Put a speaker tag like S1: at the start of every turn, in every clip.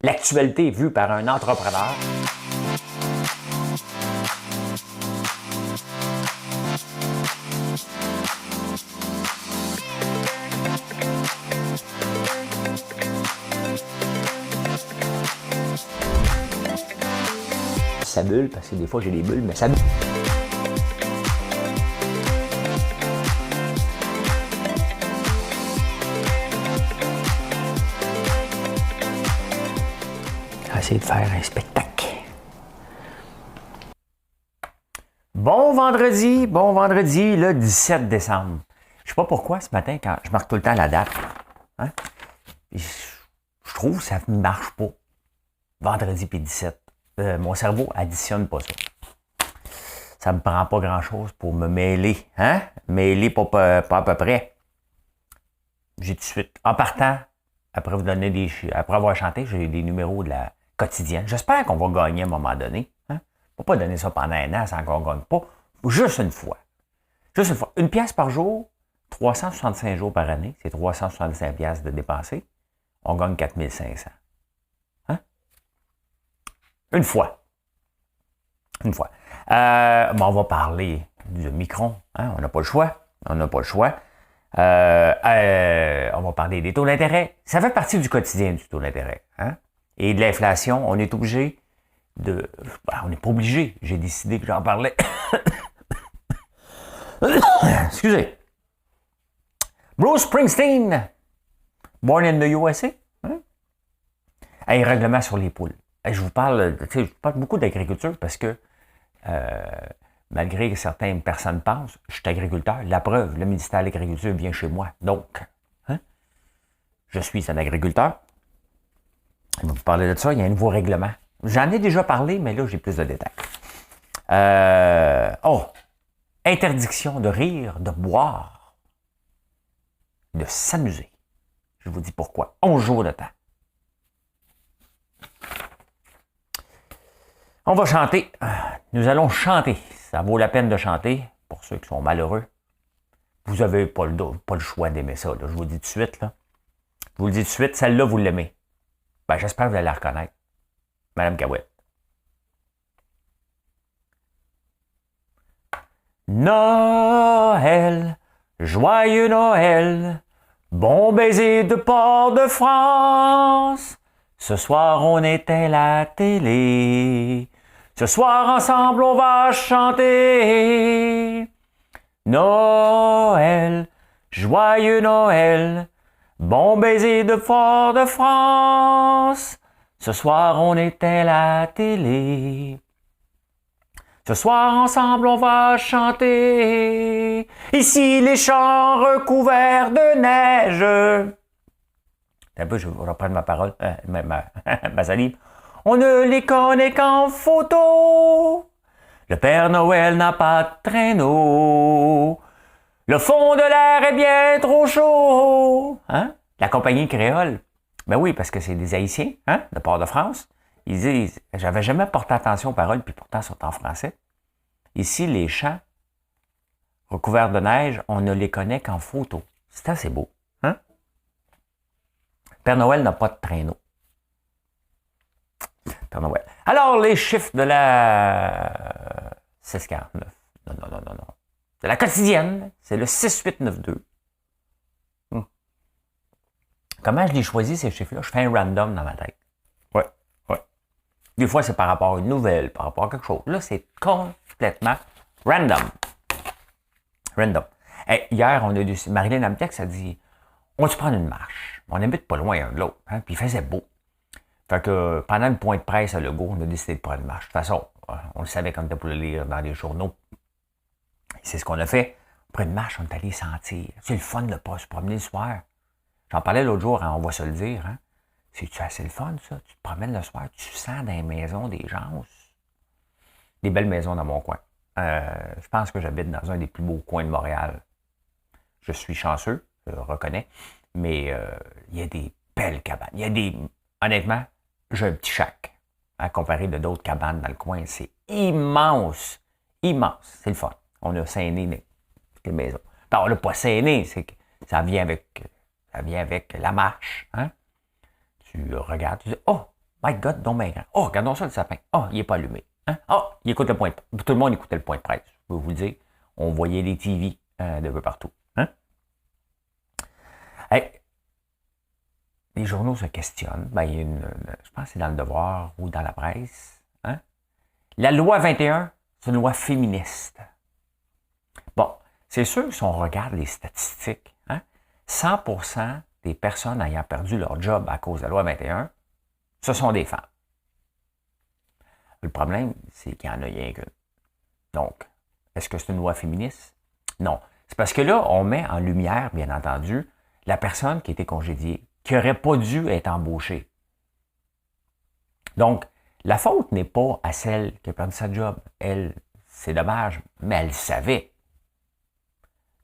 S1: l'actualité vue par un entrepreneur. Ça bulle, parce que des fois j'ai des bulles, mais ça bulle. Essayer de faire un spectacle. Bon vendredi, le 17 décembre. Je sais pas pourquoi ce matin, quand je marque tout le temps la date, hein, je trouve que ça ne marche pas. Vendredi puis 17. Mon cerveau additionne pas ça. Ça me prend pas grand-chose pour me mêler. Hein? Mêler pas à peu près. J'ai tout de suite, en partant, après avoir chanté, j'ai des numéros de la quotidienne. J'espère qu'on va gagner à un moment donné. Hein? Faut pas donner ça pendant un an sans qu'on gagne pas. Juste une fois. Juste une fois. Une pièce par jour, 365 jours par année, c'est 365 pièces de dépenser. On gagne 4500. Hein? Une fois. On va parler du Micron. Hein? On n'a pas le choix. On va parler des taux d'intérêt. Ça fait partie du quotidien du taux d'intérêt. Hein? Et de l'inflation, on est obligé de... on n'est pas obligé. J'ai décidé que j'en parlais. Excusez. Bruce Springsteen, born in the USA. Hein? Un règlement sur les poules. Je vous parle beaucoup d'agriculture parce que malgré que certaines personnes pensent, je suis agriculteur. La preuve, le ministère de l'Agriculture vient chez moi. Donc, hein, je suis un agriculteur. Je vais vous parler de ça. Il y a un nouveau règlement. J'en ai déjà parlé, mais là, j'ai plus de détails. Interdiction de rire, de boire, de s'amuser. Je vous dis pourquoi. 11 jours de temps. On va chanter. Nous allons chanter. Ça vaut la peine de chanter pour ceux qui sont malheureux. Vous n'avez pas le choix d'aimer ça. Là. Je vous le dis tout de suite. Là. Je vous le dis tout de suite, celle-là, vous l'aimez. Ben, j'espère que vous allez la reconnaître. Madame Cahouette. Noël, joyeux Noël, bon baiser de Port-de-France. Ce soir, on éteint la télé. Ce soir, ensemble, on va chanter. Noël, joyeux Noël, bon baiser de Fort-de-France. Ce soir, on éteint la télé. Ce soir, ensemble, on va chanter. Ici, les champs recouverts de neige. Un peu, je vais reprendre ma parole, ma salive. On ne les connaît qu'en photo. Le Père Noël n'a pas de traîneau. Le fond de l'air est bien trop chaud. Hein? La compagnie créole. Ben oui, parce que c'est des Haïtiens, hein, de Port-de-France. Ils disent, j'avais jamais porté attention aux paroles, puis pourtant, sont en français. Ici, les champs recouverts de neige, on ne les connaît qu'en photo. C'est assez beau. Hein? Père Noël n'a pas de traîneau. Père Noël. Alors, les chiffres de la 649. Non. De la quotidienne, c'est le 6892. Comment je les choisis, ces chiffres-là? Je fais un random dans ma tête. Ouais. Des fois, c'est par rapport à une nouvelle, par rapport à quelque chose. Là, c'est complètement random. Hey, hier, on a eu Marilyn Amtex a dit, on va se prendre une marche. On habite pas loin un de l'autre. Hein? Puis il faisait beau. Fait que pendant le point de presse à Legault, on a décidé de prendre une marche. De toute façon, on le savait quand on était pour le lire dans les journaux. C'est ce qu'on a fait. On prend une marche, on est allé sentir. C'est le fun de pas se promener le soir. J'en parlais l'autre jour, hein, on va se le dire. Hein? C'est-tu assez le fun, ça? Tu te promènes le soir, tu sens dans les maisons des gens. Des belles maisons dans mon coin. Je pense que j'habite dans un des plus beaux coins de Montréal. Je suis chanceux, je le reconnais, mais il y a des belles cabanes. Honnêtement, j'ai un petit shack. À comparer de d'autres cabanes dans le coin, c'est immense. C'est le fun. On a scéné les maisons. Ben, on l'a pas scéné, c'est que ça vient avec la marche. Hein? Tu regardes, tu dis, oh, My God, donc ben grand. Oh, regardons ça, le sapin. Oh, il n'est pas allumé. Hein? Oh, il écoute le point de presse. Tout le monde écoutait le point de presse. Je peux vous le dire. On voyait les TV de peu partout. Hein? Hey, les journaux se questionnent. Ben, il y a je pense que c'est dans le Devoir ou dans la presse. Hein? La loi 21, c'est une loi féministe. Bon, c'est sûr, si on regarde les statistiques, hein, 100% des personnes ayant perdu leur job à cause de la loi 21, ce sont des femmes. Le problème, c'est qu'il n'y en a rien qu'une. Donc, est-ce que c'est une loi féministe? Non. C'est parce que là, on met en lumière, bien entendu, la personne qui a été congédiée, qui n'aurait pas dû être embauchée. Donc, la faute n'est pas à celle qui a perdu sa job. Elle, c'est dommage, mais elle savait.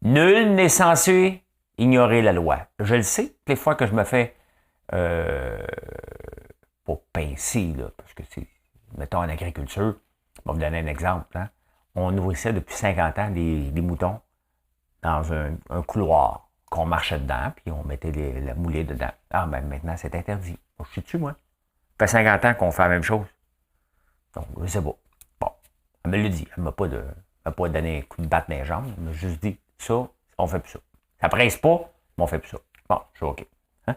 S1: Nul n'est censé ignorer la loi. Je le sais, les fois que je me fais pas pincer, là, parce que c'est, mettons en agriculture, je vais vous donner un exemple. Hein. On nourrissait depuis 50 ans des moutons dans un couloir qu'on marchait dedans, puis on mettait la moulée dedans. Ah, ben maintenant, c'est interdit. Je suis dessus, moi. Ça fait 50 ans qu'on fait la même chose. Donc, c'est beau. Bon, elle me l'a dit. Elle ne m'a pas donné un coup de batte dans les jambes. Elle m'a juste dit, ça, on fait plus ça. Ça presse pas, mais on fait plus ça. Bon, je suis OK. Hein?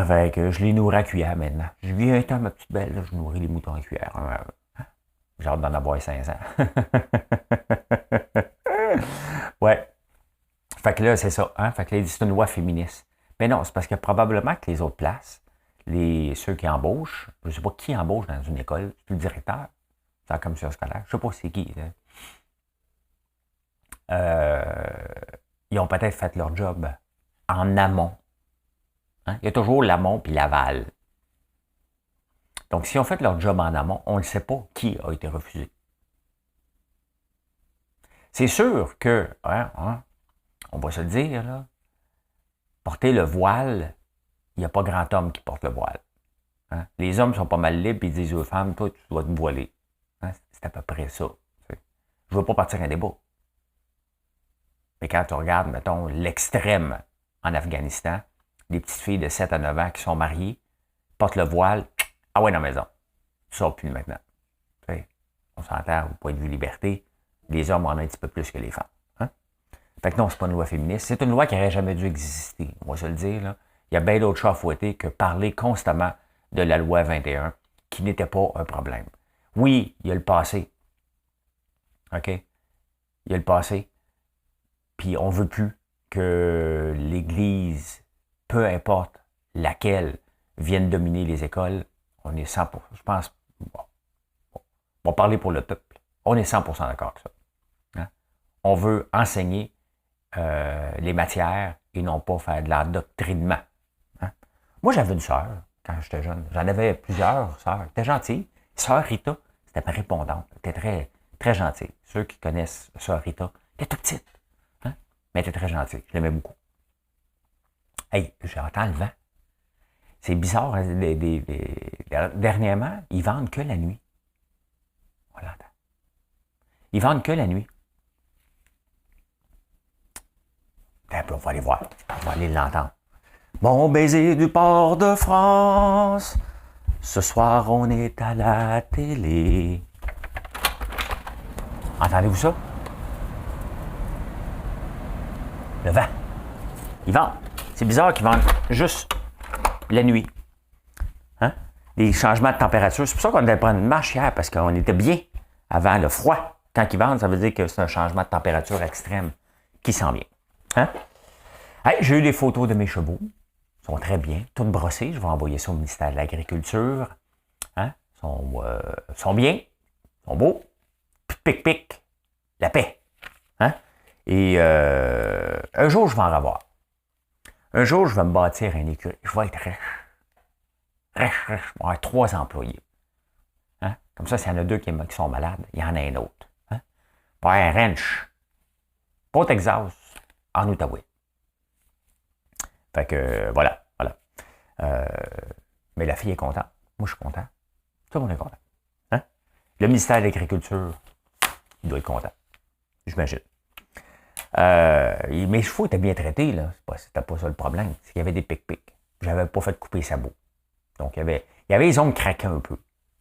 S1: Fait que je les nourris à cuillère maintenant. Je viens un temps, ma petite belle, là, je nourris les moutons à cuillère. Hein? J'ai hâte d'en avoir 500. Ouais. Fait que là, c'est ça. Hein? Fait que là, c'est une loi féministe. Mais non, c'est parce que probablement que les autres places, ceux qui embauchent, je ne sais pas qui embauche dans une école, c'est le directeur, c'est la commission scolaire, je ne sais pas c'est qui. Ils ont peut-être fait leur job en amont. Hein? Il y a toujours l'amont puis l'aval. Donc, si on fait leur job en amont, on ne sait pas qui a été refusé. C'est sûr que, on va se le dire, là, porter le voile, il n'y a pas grand homme qui porte le voile. Hein? Les hommes sont pas mal libres et ils disent aux femmes, toi, tu dois te voiler. Hein? C'est à peu près ça. T'sais. Je ne veux pas partir un débat. Mais quand tu regardes, mettons, l'extrême en Afghanistan, des petites filles de 7 à 9 ans qui sont mariées, portent le voile, ah ouais, dans la maison. Tu sors plus maintenant. T'sais, on s'entend au point de vue liberté, les hommes en ont un petit peu plus que les femmes. Hein? Fait que non, c'est pas une loi féministe. C'est une loi qui n'aurait jamais dû exister. On va se le dire, là. Il y a bien d'autres chats à fouetter que parler constamment de la loi 21, qui n'était pas un problème. Oui, il y a le passé. OK? Il y a le passé. Puis on ne veut plus que l'Église, peu importe laquelle, vienne dominer les écoles. On est 100%, je pense, bon, on va parler pour le peuple. On est 100% d'accord avec ça. Hein? On veut enseigner les matières et non pas faire de l'endoctrinement. Hein? Moi, j'avais une sœur quand j'étais jeune. J'en avais plusieurs sœurs. Elle était gentille. Sœur Rita, c'était ma répondante. Elle était très, très gentille. Ceux qui connaissent Sœur Rita, elle était toute petite. Hein? Mais elle était très gentille. Je l'aimais beaucoup. Hey, j'entends le vent. C'est bizarre. Hein? Dernièrement, ils vendent que la nuit. On l'entend. Ils vendent que la nuit. On va aller voir. On va aller l'entendre. Bon baiser du port de France. Ce soir, on est à la télé. Entendez-vous ça? Le vent. Ils vendent. C'est bizarre qu'ils vendent juste la nuit. Hein? Les changements de température. C'est pour ça qu'on devait prendre une marche hier, parce qu'on était bien avant le froid. Quand ils vendent, ça veut dire que c'est un changement de température extrême qui s'en vient. Hein? Hey, j'ai eu des photos de mes chevaux. Ils sont très bien, toutes brossées. Je vais envoyer ça au ministère de l'Agriculture. Hein? Ils sont bien, ils sont beaux. Pic, pic, la paix. Hein? Et un jour, je vais en revoir. Un jour, je vais me bâtir un écurie. Je vais être riche. Riche. Je vais avoir 3 employés. Hein? Comme ça, s'il y en a 2 qui sont malades, il y en a un autre. Hein? Pas un ranch. Pas au Texas, en Outaouais. Fait que, voilà. Mais la fille est contente. Moi, je suis content. Tout le monde est content. Hein? Le ministère de l'Agriculture, il doit être content. J'imagine. Mes chevaux étaient bien traités, là. C'était pas ça le problème. C'est qu'il y avait des pic-pics. J'avais pas fait couper les sabots. Donc, il Il y avait les ongles craqués un peu.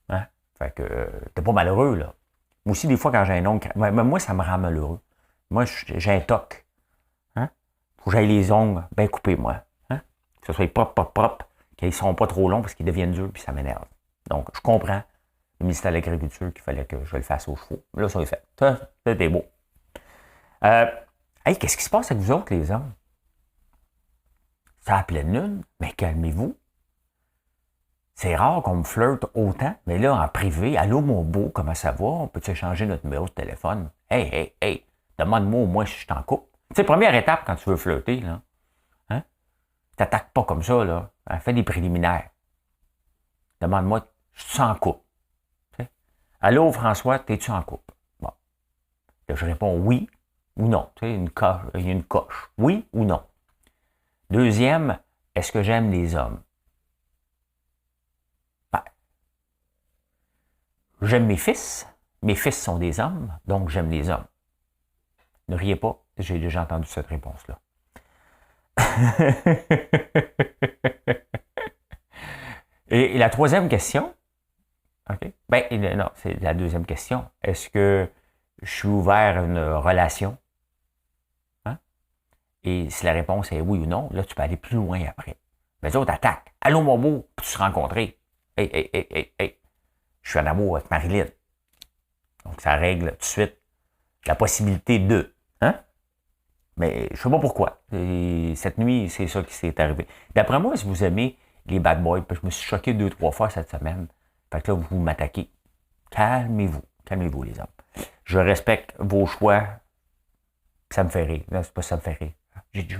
S1: Hein? Fait que t'es pas malheureux, là. Moi aussi, des fois, quand j'ai un ongle craqué, moi, ça me rend malheureux. Moi, j'ai un toc. Hein? Faut que j'aille les ongles bien coupés, moi. Hein? Que ce soit propre, qu'ils ne seront pas trop longs parce qu'ils deviennent durs, puis ça m'énerve. Donc, je comprends le ministère de l'Agriculture qu'il fallait que je le fasse aux chevaux. Là, ça est fait. Ça, c'était beau. Hey, qu'est-ce qui se passe avec vous autres, les hommes? C'est à la pleine lune, mais calmez-vous. C'est rare qu'on me flirte autant, mais là, en privé, allô mon beau, comment ça va? On peut-tu échanger notre numéro de téléphone? Hey, demande-moi au moins si je t'en coupe. Tu sais, première étape quand tu veux flirter, là. Hein? T'attaques pas comme ça, là. Hein? Fais des préliminaires. Demande-moi, je suis en couple. T'sais? Allô François, t'es-tu en couple? Bon. Là, je réponds oui ou non. Tu sais, il y a une coche. Oui ou non. Deuxième, est-ce que j'aime les hommes? Ben, j'aime mes fils. Mes fils sont des hommes, donc j'aime les hommes. Ne riez pas, j'ai déjà entendu cette réponse-là. Et la troisième question, OK? Ben, non, c'est la deuxième question. Est-ce que je suis ouvert à une relation? Hein? Et si la réponse est oui ou non, là, tu peux aller plus loin après. Mais les autres attaquent. Allô, mon beau, peux-tu se rencontrer? Hey. Je suis en amour avec Marilyn. Donc, ça règle tout de suite la possibilité de. Hein? Mais je ne sais pas pourquoi. Et cette nuit, c'est ça qui s'est arrivé. D'après moi, si vous aimez les bad boys, je me suis choqué 2-3 fois cette semaine. Fait que là, vous m'attaquez. Calmez-vous. Calmez-vous, les hommes. Je respecte vos choix. Ça me fait rire. Non, c'est pas ça me fait rire. J'ai dû.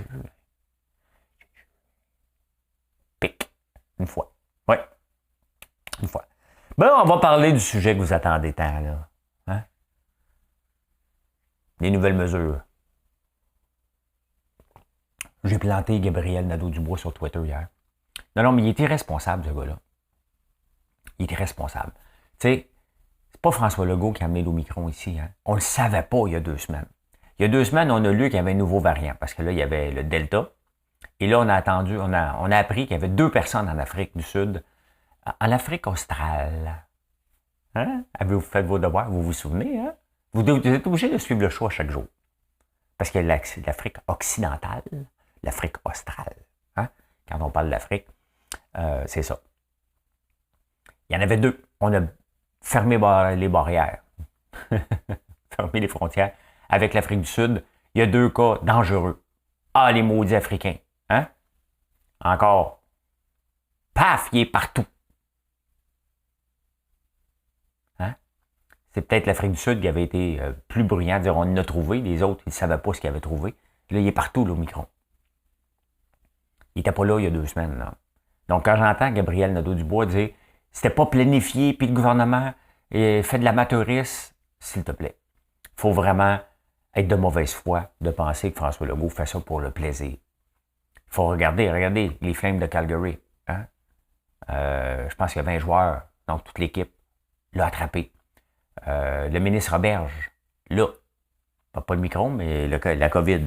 S1: Pic. Une fois. Oui. Une fois. Ben, on va parler du sujet que vous attendez tant, là. Hein? Les nouvelles mesures. J'ai planté Gabriel Nadeau-Dubois sur Twitter hier. Non, mais il est irresponsable, ce gars-là. Il est irresponsable. Tu sais, c'est pas François Legault qui a amené l'Omicron ici. Hein? On le savait pas il y a 2 semaines. Il y a 2 semaines, on a lu qu'il y avait un nouveau variant, parce que là, il y avait le Delta. Et là, on a appris qu'il y avait 2 personnes en Afrique du Sud, en Afrique australe. Hein? Avez-vous fait vos devoirs? Vous vous souvenez? Hein? Vous êtes obligé de suivre le show à chaque jour. Parce qu'il y a l'Afrique occidentale, l'Afrique australe. Hein? Quand on parle d'Afrique, c'est ça. Il y en avait 2. On a fermé les barrières, fermé les frontières avec l'Afrique du Sud. Il y a 2 cas dangereux. Ah, les maudits Africains. Hein? Encore. Paf, il est partout. Hein? C'est peut-être l'Afrique du Sud qui avait été plus bruyant, dire on en a trouvé. Les autres, ils ne savaient pas ce qu'ils avaient trouvé. Là, il est partout, l'Omicron. Il n'était pas là il y a 2 semaines. Là. Donc, quand j'entends Gabriel Nadeau-Dubois dire c'était pas planifié, puis le gouvernement fait de l'amateurisme, s'il te plaît. Il faut vraiment être de mauvaise foi de penser que François Legault fait ça pour le plaisir. Il faut regarder les Flames de Calgary. Hein? Je pense qu'il y a 20 joueurs, donc toute l'équipe l'a attrapé. Le ministre Roberge, là, pas le micro, mais la COVID.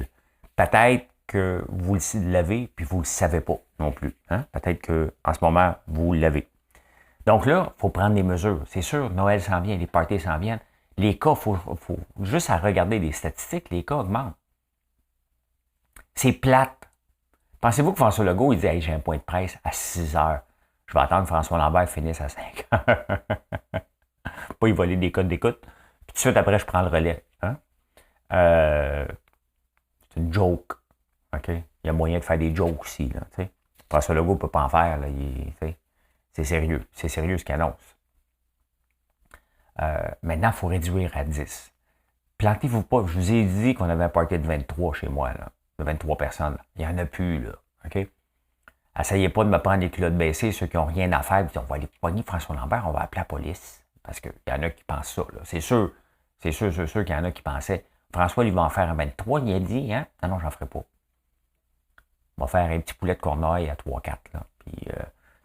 S1: Peut-être que vous l'avez, puis vous ne le savez pas non plus. Hein? Peut-être qu'en ce moment, vous l'avez. Donc là, il faut prendre des mesures. C'est sûr, Noël s'en vient, les parties s'en viennent. Les cas, faut juste à regarder les statistiques, les cas augmentent. C'est plate. Pensez-vous que François Legault, il dit hey, j'ai un point de presse à 6 heures. Je vais attendre que François Lambert finisse à 5 heures. Pas y voler des codes d'écoute. Puis tout de suite après, je prends le relais. Hein? C'est une joke. OK? Il y a moyen de faire des jokes aussi. Là, François Legault ne peut pas en faire. Là, c'est sérieux. C'est sérieux ce qu'il annonce. Maintenant, il faut réduire à 10. Plantez-vous pas. Je vous ai dit qu'on avait un party de 23 chez moi, là, de 23 personnes. Il n'y en a plus, là. OK? Essayez pas de me prendre les culottes baissées, ceux qui n'ont rien à faire, puis on va aller pogner François Lambert, on va appeler la police. Parce qu'il y en a qui pensent ça, là. C'est sûr qu'il y en a qui pensaient. François, il va en faire un 23, il a dit, hein? Non, j'en ferai pas. On va faire un petit poulet de Cornouailles à 3-4, là. Puis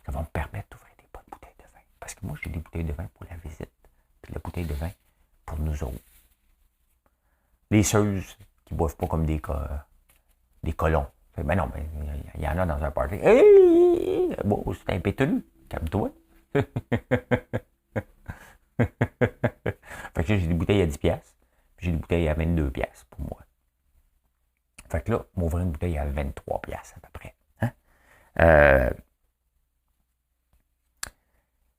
S1: ça va me permettre d'ouvrir des bonnes bouteilles de vin. Parce que moi, j'ai des bouteilles de vin pour la visite. Puis la bouteille de vin pour nous autres. Les seuses qui ne boivent pas comme des colons. Ben non, il y en a dans un party. Hey! Bon, c'est un pételu. Calme-toi. Fait que j'ai des bouteilles à 10 piastres, puis j'ai des bouteilles à 22 piastres pour moi. Fait que là, m'ouvrir une bouteille à 23 piastres à peu près. Hein?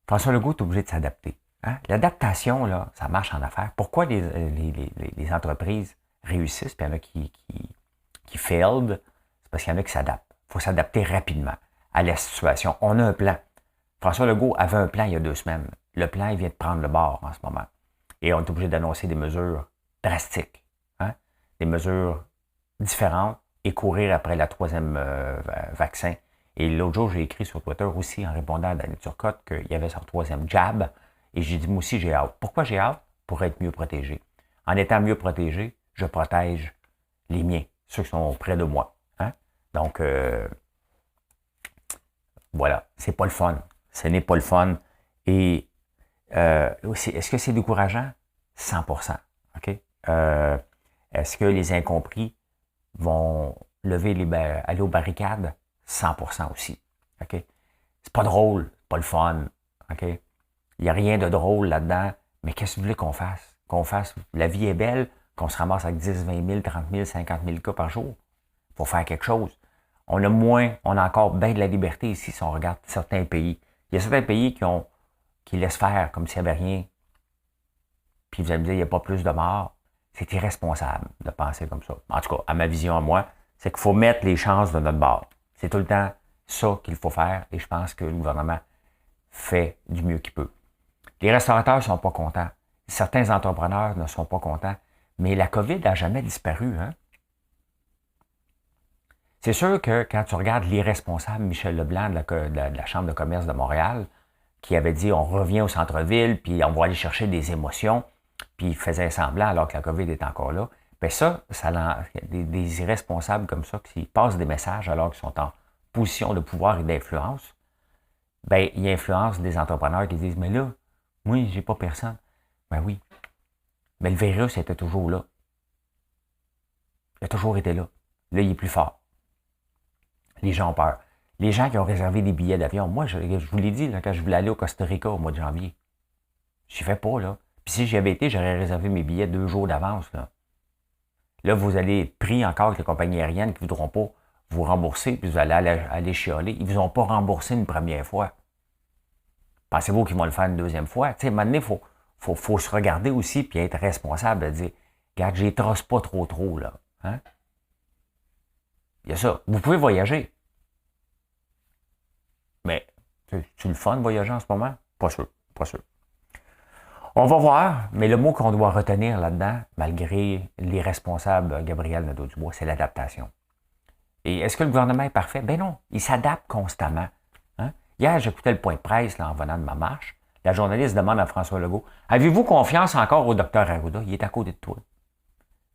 S1: François Legault est obligé de s'adapter. Hein? L'adaptation, là, ça marche en affaires. Pourquoi les entreprises réussissent, puis il y en a qui failed, c'est parce qu'il y en a qui s'adaptent. Il faut s'adapter rapidement à la situation. On a un plan. François Legault avait un plan il y a 2 semaines. Le plan, il vient de prendre le bord en ce moment. Et on est obligé d'annoncer des mesures drastiques. Hein? Des mesures différentes et courir après la 3e vaccin. Et l'autre jour, j'ai écrit sur Twitter aussi en répondant à Danny Turcotte qu'il y avait son 3e jab. Et j'ai dit, moi aussi, j'ai hâte. Pourquoi j'ai hâte? Pour être mieux protégé. En étant mieux protégé, je protège les miens, ceux qui sont près de moi. Hein? Donc, voilà, c'est pas le fun. Ce n'est pas le fun. Et est-ce que c'est décourageant? 100%. OK? Est-ce que les incompris vont aller aux barricades? 100% aussi. OK? C'est pas drôle, pas le fun. OK? Il n'y a rien de drôle là-dedans. Mais qu'est-ce que vous voulez qu'on fasse? La vie est belle, qu'on se ramasse avec 10, 20 000, 30 000, 50 000 cas par jour. Il faut faire quelque chose. On a encore bien de la liberté ici si on regarde certains pays. Il y a certains pays qui laissent faire comme s'il n'y avait rien. Puis vous allez me dire, il n'y a pas plus de morts. C'est irresponsable de penser comme ça. En tout cas, à ma vision à moi, c'est qu'il faut mettre les chances de notre bord. C'est tout le temps ça qu'il faut faire et je pense que le gouvernement fait du mieux qu'il peut. Les restaurateurs ne sont pas contents. Certains entrepreneurs ne sont pas contents. Mais la COVID n'a jamais disparu. Hein? C'est sûr que quand tu regardes l'irresponsable Michel Leblanc de la Chambre de commerce de Montréal, qui avait dit on revient au centre-ville, puis on va aller chercher des émotions, puis il faisait semblant alors que la COVID est encore là, bien ça des irresponsables comme ça qui passent des messages alors qu'ils sont en position de pouvoir et d'influence, bien, il influence des entrepreneurs qui disent mais là, moi, j'ai pas personne. Ben oui. Mais le virus était toujours là. Il a toujours été là. Là, il est plus fort. Les gens ont peur. Les gens qui ont réservé des billets d'avion, moi, je vous l'ai dit, là, quand je voulais aller au Costa Rica au mois de janvier, je n'y fais pas, là. Puis si j'y avais été, j'aurais réservé mes billets 2 jours d'avance, là. Là, vous allez être pris encore avec les compagnies aériennes qui ne voudront pas vous rembourser, puis vous allez aller chialer. Ils ne vous ont pas remboursé une première fois. Pensez-vous qu'ils vont le faire une 2e fois? Tu sais, à un moment donné, il faut se regarder aussi puis être responsable de dire, regarde, je les trosse pas trop, là. Hein? Il y a ça. Vous pouvez voyager. Mais, tu le fun de voyager en ce moment? Pas sûr. On va voir, mais le mot qu'on doit retenir là-dedans, malgré les responsables Gabriel Nadeau-Dubois, c'est l'adaptation. Et est-ce que le gouvernement est parfait? Ben non, il s'adapte constamment. Hein? Hier, j'écoutais le point de presse là, en venant de ma marche. La journaliste demande à François Legault, avez-vous confiance encore au docteur Arruda? Il est à côté de toi.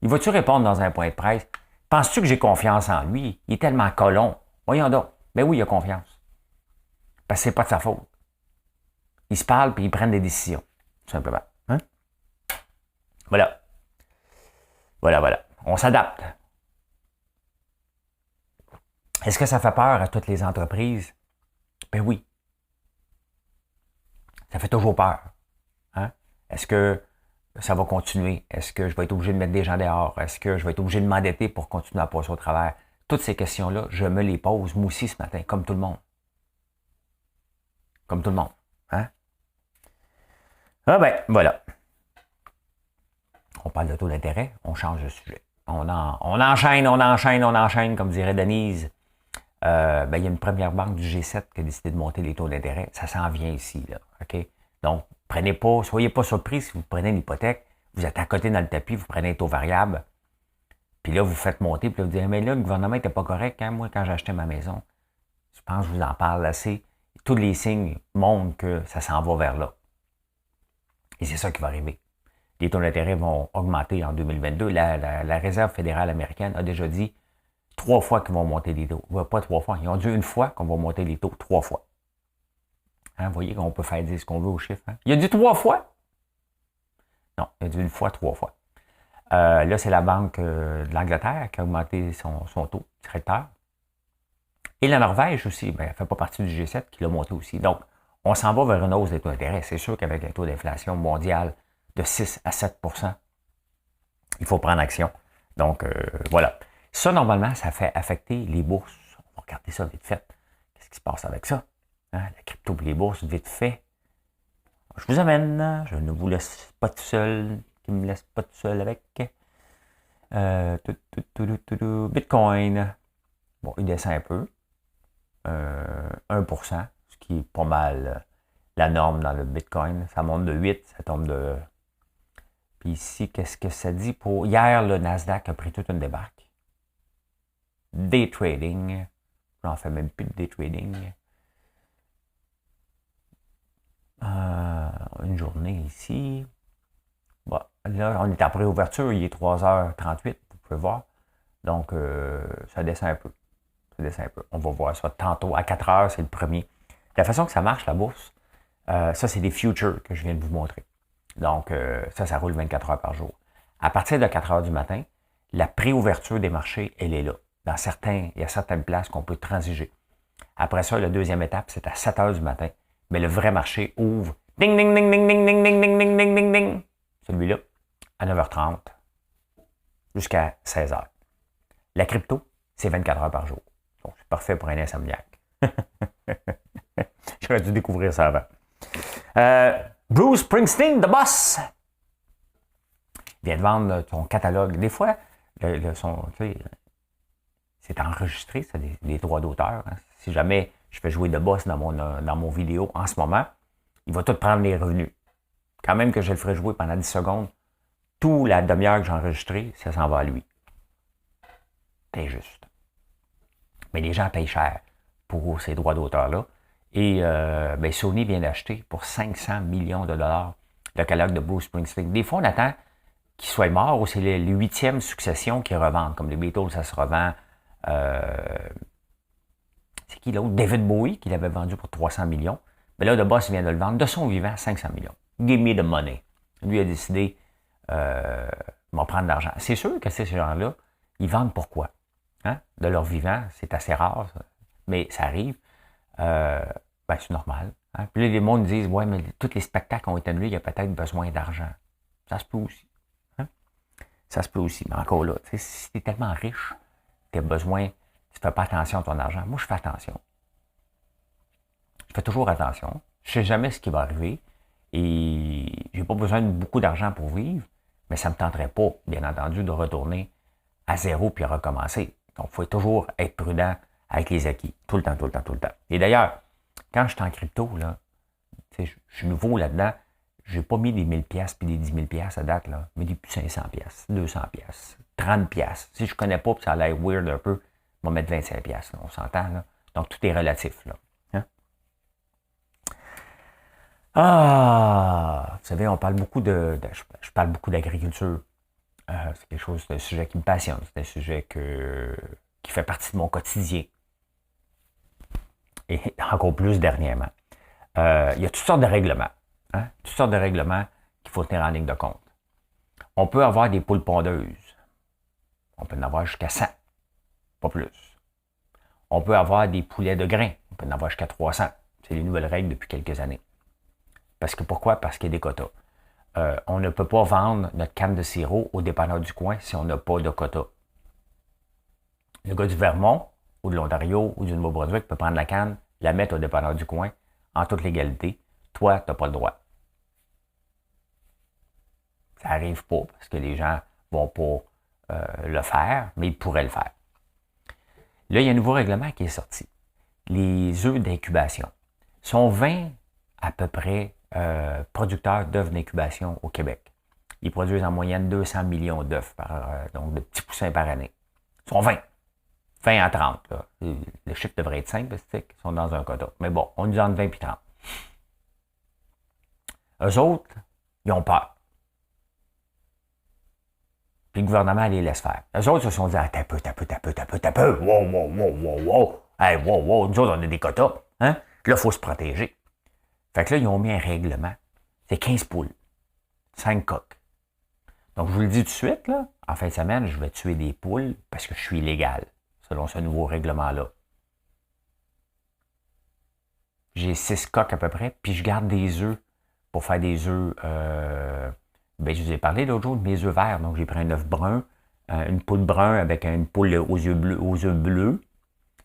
S1: Il va-tu répondre dans un point de presse? Penses-tu que j'ai confiance en lui? Il est tellement colon. Voyons donc. Ben oui, il a confiance. Parce que c'est pas de sa faute. Ils se parlent puis ils prennent des décisions. Tout simplement. Hein? Voilà. On s'adapte. Est-ce que ça fait peur à toutes les entreprises? Ben oui. Ça fait toujours peur. Hein? Est-ce que ça va continuer? Est-ce que je vais être obligé de mettre des gens dehors? Est-ce que je vais être obligé de m'endetter pour continuer à passer au travers? Toutes ces questions-là, je me les pose, moi aussi, ce matin, comme tout le monde. Comme tout le monde. Hein? Ah ben, voilà. On parle de taux d'intérêt, on change de sujet. On enchaîne, comme dirait Denise. Il y a une première banque du G7 qui a décidé de monter les taux d'intérêt. Ça s'en vient ici, là. OK? Donc, soyez pas surpris si vous prenez l'hypothèque, vous êtes à côté dans le tapis, vous prenez un taux variable, puis là, vous faites monter, puis là, vous dites, mais là, le gouvernement n'était pas correct, hein, moi, quand j'ai acheté ma maison. Je pense que je vous en parle assez. Tous les signes montrent que ça s'en va vers là. Et c'est ça qui va arriver. Les taux d'intérêt vont augmenter en 2022. La Réserve fédérale américaine a déjà dit 3 fois qu'ils vont monter les taux. Pas 3 fois. Ils ont dit 1 fois qu'on va monter les taux 3 fois. Hein, vous voyez qu'on peut faire dire ce qu'on veut aux chiffres. Hein? Il a dit 3 fois? Non, il a dit 1 fois, 3 fois. Là, c'est la Banque de l'Angleterre qui a augmenté son taux directeur. Et la Norvège aussi, elle ne fait pas partie du G7 qui l'a monté aussi. Donc, On s'en va vers une hausse des taux d'intérêt. C'est sûr qu'avec un taux d'inflation mondial de 6 à 7 il faut prendre action. Donc, voilà. Ça, normalement, ça fait affecter les bourses. On va regarder ça vite fait. Qu'est-ce qui se passe avec ça? Hein? La crypto et les bourses, vite fait. Je vous amène. Je ne vous laisse pas tout seul. Qui me laisse pas tout seul avec. Bitcoin. Bon, il descend un peu. 1%, ce qui est pas mal la norme dans le Bitcoin. Ça monte de 8, ça tombe de... Puis ici, qu'est-ce que ça dit pour... Hier, le Nasdaq a pris toute une débarque. Day trading. J'en fais même plus de day trading. Une journée ici. Bon, là, on est après ouverture, il est 3h38, vous pouvez voir. Donc, ça descend un peu. Ça descend un peu. On va voir ça tantôt. À 4h, c'est le premier. La façon que ça marche, la bourse, ça, c'est des futures que je viens de vous montrer. Donc, ça roule 24 heures par jour. À partir de 4 heures du matin, la préouverture des marchés, elle est là. Il y a certaines places qu'on peut transiger. Après ça, la deuxième étape, c'est à 7 heures du matin. Mais le vrai marché ouvre. Ding, ding, ding, ding, ding, ding, ding, ding, ding, ding, ding, ding. Celui-là, à 9h30 jusqu'à 16h. La crypto, c'est 24 heures par jour. Donc, c'est parfait pour un insomniaque. J'aurais dû découvrir ça avant. Bruce Springsteen, The Boss, vient de vendre son catalogue. Des fois, c'est enregistré, c'est des droits d'auteur. Hein. Si jamais je fais jouer The Boss dans mon vidéo en ce moment, il va tout prendre les revenus. Quand même que je le ferai jouer pendant 10 secondes, toute la demi-heure que j'ai enregistré, ça s'en va à lui. C'est juste. Mais les gens payent cher pour ces droits d'auteur-là. Et Sony vient d'acheter pour 500 millions de dollars le catalogue de Bruce Springsteen. Des fois, on attend qu'il soit mort ou c'est les 8e successions qui revendent. Comme les Beatles, ça se revend. C'est qui l'autre? David Bowie, qui l'avait vendu pour 300 millions. Mais là, The Boss vient de le vendre de son vivant 500 millions. Give me the money. Lui a décidé m'en prendre de l'argent. C'est sûr que ces gens-là, ils vendent pourquoi? Hein? De leur vivant, c'est assez rare, mais ça arrive. C'est normal. Hein? Puis là, les gens disent, ouais, mais tous les spectacles ont été annulés, il y a peut-être besoin d'argent. Ça se peut aussi. Hein? Ça se peut aussi. Mais encore là, si tu es tellement riche, tu as besoin, tu ne fais pas attention à ton argent. Moi, je fais attention. Je fais toujours attention. Je ne sais jamais ce qui va arriver. Et j'ai pas besoin de beaucoup d'argent pour vivre, mais ça ne me tenterait pas, bien entendu, de retourner à zéro puis recommencer. Donc, il faut toujours être prudent avec les acquis. Tout le temps, tout le temps, tout le temps. Et d'ailleurs, quand je suis en crypto, là, je suis nouveau là-dedans, je n'ai pas mis des 1000$ puis des 10 000$ à date, là, mais des 500$, 200$, 30$. Si je ne connais pas puis ça a l'air weird un peu, je vais mettre 25$, là, on s'entend, là. Donc, tout est relatif, là. Hein? Vous savez, on parle beaucoup je parle beaucoup d'agriculture. C'est quelque chose, c'est un sujet qui me passionne. C'est un sujet qui fait partie de mon quotidien. Et encore plus dernièrement. Il y a toutes sortes de règlements. Hein? Toutes sortes de règlements qu'il faut tenir en ligne de compte. On peut avoir des poules pondeuses. On peut en avoir jusqu'à 100. Pas plus. On peut avoir des poulets de grains. On peut en avoir jusqu'à 300. C'est les nouvelles règles depuis quelques années. Pourquoi? Parce qu'il y a des quotas. On ne peut pas vendre notre canne de sirop au dépanneur du coin si on n'a pas de quota. Le gars du Vermont, ou de l'Ontario, ou du Nouveau-Brunswick peut prendre la canne, la mettre au dépanneur du coin, en toute légalité. Toi, tu n'as pas le droit. Ça n'arrive pas, parce que les gens ne vont pas le faire, mais ils pourraient le faire. Là, il y a un nouveau règlement qui est sorti. Les œufs d'incubation. Sont 20 à peu près producteurs d'œufs d'incubation au Québec. Ils produisent en moyenne 200 millions d'œufs, donc de petits poussins par année. Ils sont 20. 20 à 30. Là. Le chiffre devrait être 5 parce qu'ils sont dans un quota. Mais bon, on nous en 20 et 30. Eux autres, ils ont peur. Puis le gouvernement les laisse faire. Eux autres se sont dit, t'as peu. Wow. Hey, wow. Nous autres, on a des quotas. Hein? Là, il faut se protéger. Fait que là, ils ont mis un règlement. C'est 15 poules. 5 coques. Donc, je vous le dis tout de suite, là, en fin de semaine, je vais tuer des poules parce que je suis illégal, selon ce nouveau règlement-là. j'ai 6 coques à peu près, puis je garde des œufs pour faire des œufs. Ben, je vous ai parlé l'autre jour de mes œufs verts, donc j'ai pris un œuf brun, une poule brun avec une poule aux œufs bleus,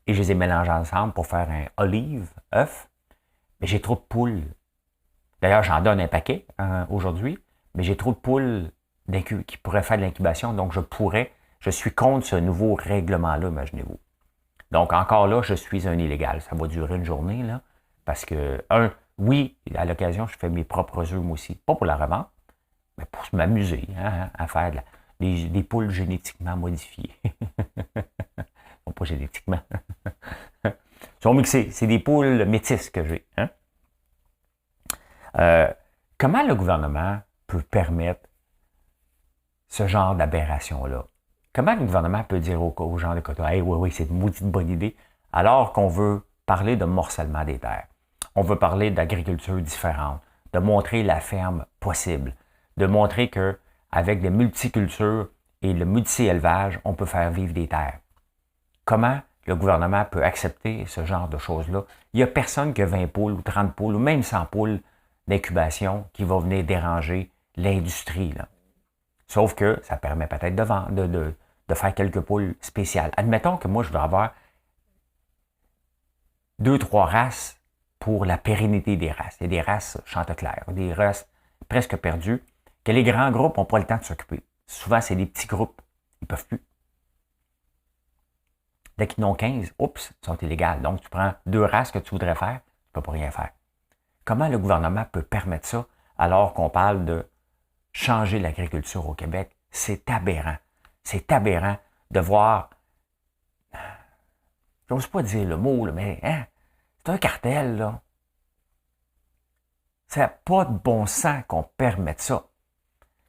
S1: et je les ai mélangés ensemble pour faire un olive œuf. Mais j'ai trop de poules. D'ailleurs, j'en donne un paquet aujourd'hui, mais j'ai trop de poules qui pourraient faire de l'incubation, donc je suis contre ce nouveau règlement-là, imaginez-vous. Donc, encore là, je suis un illégal. Ça va durer une journée, là, parce que, oui, à l'occasion, je fais mes propres œufs, moi aussi. Pas pour la revente, mais pour m'amuser, à faire des poules génétiquement modifiées. Bon, pas génétiquement. Ils sont mixés. C'est des poules métisses que j'ai. Comment le gouvernement peut permettre ce genre d'aberration-là? Comment le gouvernement peut dire aux gens de Coton, hey, oui, c'est une maudite bonne idée, alors qu'on veut parler de morcellement des terres, on veut parler d'agriculture différente, de montrer la ferme possible, de montrer qu'avec des multicultures et le multi-élevage, on peut faire vivre des terres. Comment le gouvernement peut accepter ce genre de choses-là? Il n'y a personne qui a 20 poules ou 30 poules ou même 100 poules d'incubation qui va venir déranger l'industrie, là. Sauf que ça permet peut-être de vendre, de faire quelques poules spéciales. Admettons que moi, je veux avoir 2-3 races pour la pérennité des races. Il y a des races Chanteclair, des races presque perdues, que les grands groupes n'ont pas le temps de s'occuper. Souvent, c'est des petits groupes. Ils ne peuvent plus. Dès qu'ils en ont 15, oups, ils sont illégales. Donc, tu prends 2 races que tu voudrais faire, tu ne peux pas rien faire. Comment le gouvernement peut permettre ça alors qu'on parle de changer l'agriculture au Québec? C'est aberrant. C'est aberrant de voir, j'ose pas dire le mot, là, mais c'est un cartel, là. Ça n'a pas de bon sens qu'on permette ça.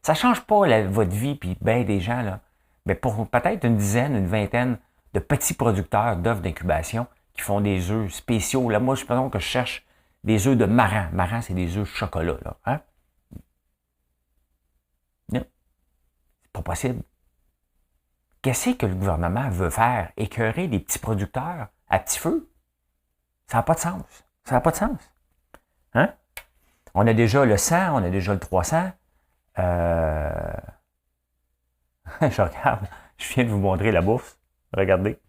S1: Ça ne change pas votre vie, puis bien des gens, là. Mais pour peut-être une dizaine, une vingtaine de petits producteurs d'œufs d'incubation qui font des œufs spéciaux. Là, moi, je pense que je cherche des œufs de marin. Marin, c'est des œufs chocolat, là. Non. C'est pas possible. Qu'est-ce que le gouvernement veut faire? Écœurer des petits producteurs à petit feu? Ça n'a pas de sens. Ça n'a pas de sens. On a déjà le 100, on a déjà le 300. Je regarde, je viens de vous montrer la bourse. Regardez.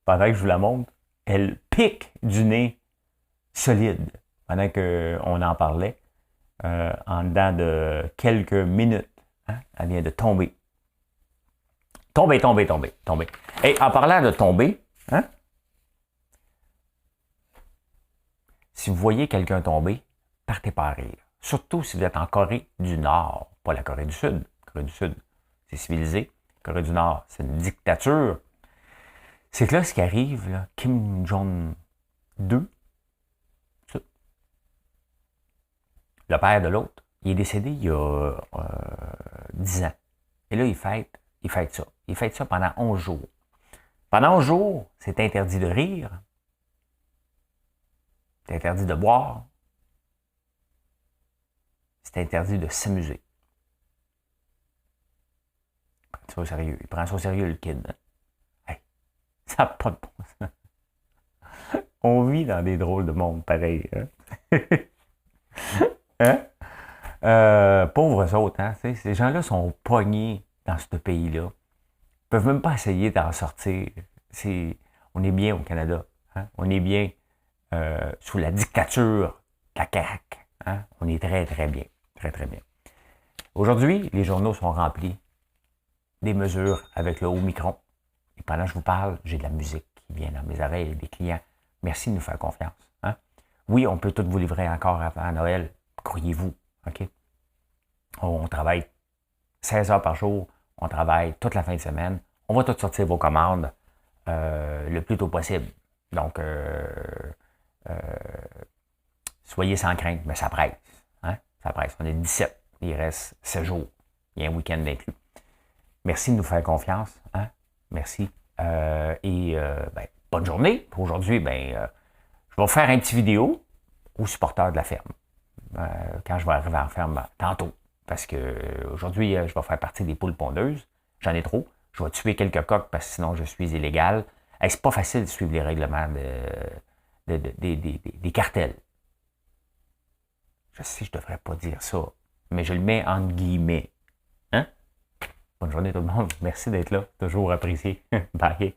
S1: Pendant que je vous la montre, elle pique du nez solide. Pendant qu'on en parlait, en dedans de quelques minutes, elle vient de tomber. Tomber. Et en parlant de tomber, si vous voyez quelqu'un tomber, partez pas à rire. Surtout si vous êtes en Corée du Nord, pas la Corée du Sud. Corée du Sud, c'est civilisé. Corée du Nord, c'est une dictature. C'est que là, ce qui arrive, là, Kim Jong-2, le père de l'autre, il est décédé il y a 10 ans. Et là, il fête ça. Il fête ça pendant 11 jours. Pendant 11 jours, c'est interdit de rire. C'est interdit de boire. C'est interdit de s'amuser. Il prend ça au sérieux. Il prend ça au sérieux, le kid. Hey, ça n'a pas de bon sens. On vit dans des drôles de monde, pareil. Pauvres autres, ces gens-là sont pognés dans ce pays-là. Ils peuvent même pas essayer d'en sortir. On est bien au Canada. On est bien sous la dictature de la CAQ. On est très, très bien. Très, très bien. Aujourd'hui, les journaux sont remplis des mesures avec le Omicron. Et pendant que je vous parle, j'ai de la musique qui vient dans mes oreilles et des clients. Merci de nous faire confiance. Oui, on peut tout vous livrer encore avant Noël. Croyez-vous. OK? On travaille 16 heures par jour. On travaille toute la fin de semaine. On va tout sortir vos commandes le plus tôt possible. Donc, soyez sans crainte, mais ça presse. Ça presse. On est 17. Il reste 7 jours. Il y a un week-end inclus. Merci de nous faire confiance. Merci. Bonne journée. Pour aujourd'hui, je vais faire un petit vidéo aux supporters de la ferme. Quand je vais arriver en ferme tantôt. Parce que aujourd'hui, je vais faire partie des poules pondeuses. J'en ai trop. Je vais tuer quelques coqs parce que sinon je suis illégal. C'est pas facile de suivre les règlements des cartels. Je sais, je ne devrais pas dire ça, mais je le mets entre guillemets. Hein? Bonne journée tout le monde. Merci d'être là. Toujours apprécié. Bye.